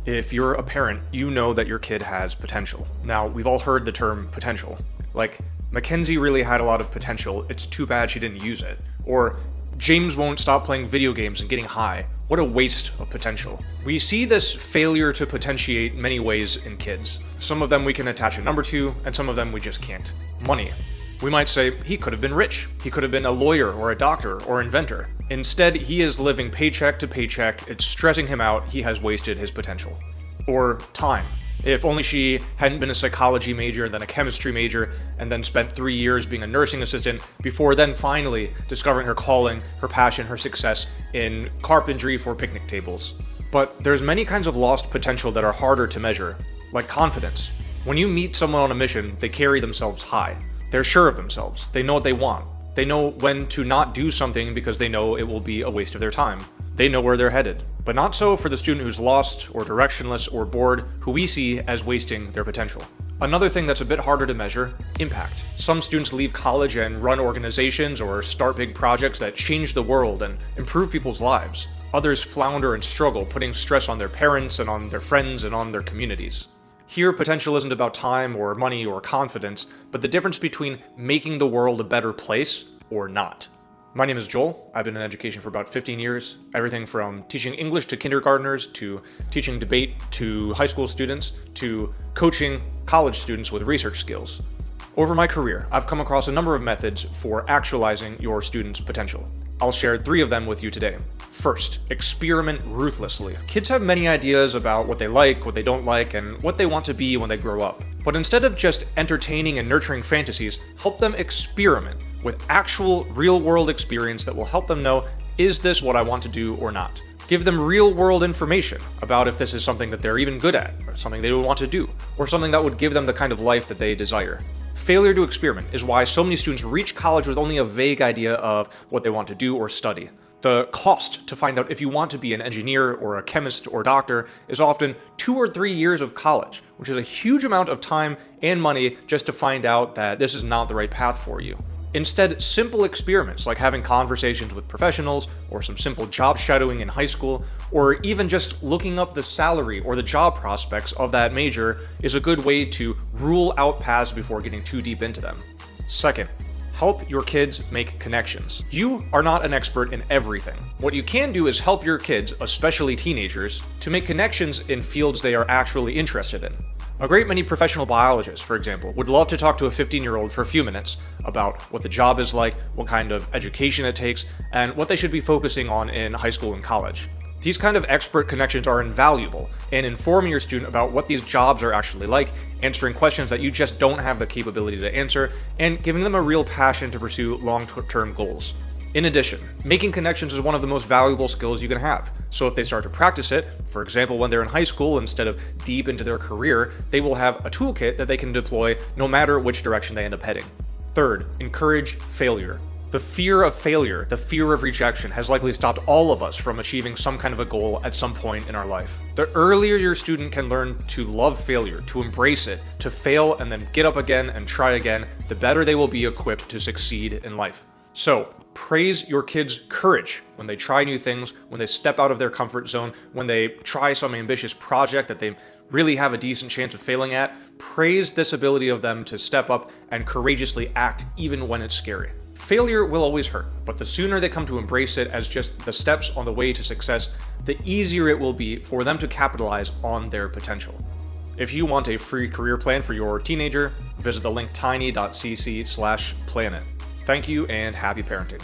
If you're a parent, you know that your kid has potential. Now, we've all heard the term potential. Like, Mackenzie really had a lot of potential, it's too bad she didn't use it. Or, James won't stop playing video games and getting high. What a waste of potential. We see this failure to potentiate many ways in kids. Some of them we can attach a number to, and some of them we just can't. Money. We might say, he could have been rich. He could have been a lawyer or a doctor or inventor. Instead, he is living paycheck to paycheck, it's stressing him out, he has wasted his potential. Or time. If only she hadn't been a psychology major, then a chemistry major, and then spent 3 years being a nursing assistant, before then finally discovering her calling, her passion, her success in carpentry for picnic tables. But there's many kinds of lost potential that are harder to measure, like confidence. When you meet someone on a mission, they carry themselves high. They're sure of themselves. They know what they want. They know when to not do something because they know it will be a waste of their time. They know where they're headed. But not so for the student who's lost, or directionless, or bored, who we see as wasting their potential. Another thing that's a bit harder to measure, impact. Some students leave college and run organizations or start big projects that change the world and improve people's lives. Others flounder and struggle, putting stress on their parents and on their friends and on their communities. Here, potential isn't about time or money or confidence, but the difference between making the world a better place or not. My name is Joel. I've been in education for about 15 years. Everything from teaching English to kindergartners, to teaching debate to high school students, to coaching college students with research skills. Over my career, I've come across a number of methods for actualizing your students' potential. I'll share 3 of them with you today. First, experiment ruthlessly. Kids have many ideas about what they like, what they don't like, and what they want to be when they grow up. But instead of just entertaining and nurturing fantasies, help them experiment with actual real-world experience that will help them know, is this what I want to do or not? Give them real-world information about if this is something that they're even good at, or something they would want to do, or something that would give them the kind of life that they desire. Failure to experiment is why so many students reach college with only a vague idea of what they want to do or study. The cost to find out if you want to be an engineer or a chemist or doctor is often 2 or 3 years of college, which is a huge amount of time and money just to find out that this is not the right path for you. Instead, simple experiments like having conversations with professionals, or some simple job shadowing in high school, or even just looking up the salary or the job prospects of that major is a good way to rule out paths before getting too deep into them. Second, help your kids make connections. You are not an expert in everything. What you can do is help your kids, especially teenagers, to make connections in fields they are actually interested in. A great many professional biologists, for example, would love to talk to a 15-year-old for a few minutes about what the job is like, what kind of education it takes, and what they should be focusing on in high school and college. These kind of expert connections are invaluable in informing your student about what these jobs are actually like, answering questions that you just don't have the capability to answer, and giving them a real passion to pursue long-term goals. In addition, making connections is one of the most valuable skills you can have. So if they start to practice it, for example, when they're in high school instead of deep into their career, they will have a toolkit that they can deploy no matter which direction they end up heading. Third, encourage failure. The fear of failure, the fear of rejection, has likely stopped all of us from achieving some kind of a goal at some point in our life. The earlier your student can learn to love failure, to embrace it, to fail and then get up again and try again, the better they will be equipped to succeed in life. So, praise your kids' courage when they try new things, when they step out of their comfort zone, when they try some ambitious project that they really have a decent chance of failing at. Praise this ability of them to step up and courageously act even when it's scary. Failure will always hurt, but the sooner they come to embrace it as just the steps on the way to success, the easier it will be for them to capitalize on their potential. If you want a free career plan for your teenager, visit the link tiny.cc/planit. Thank you and happy parenting.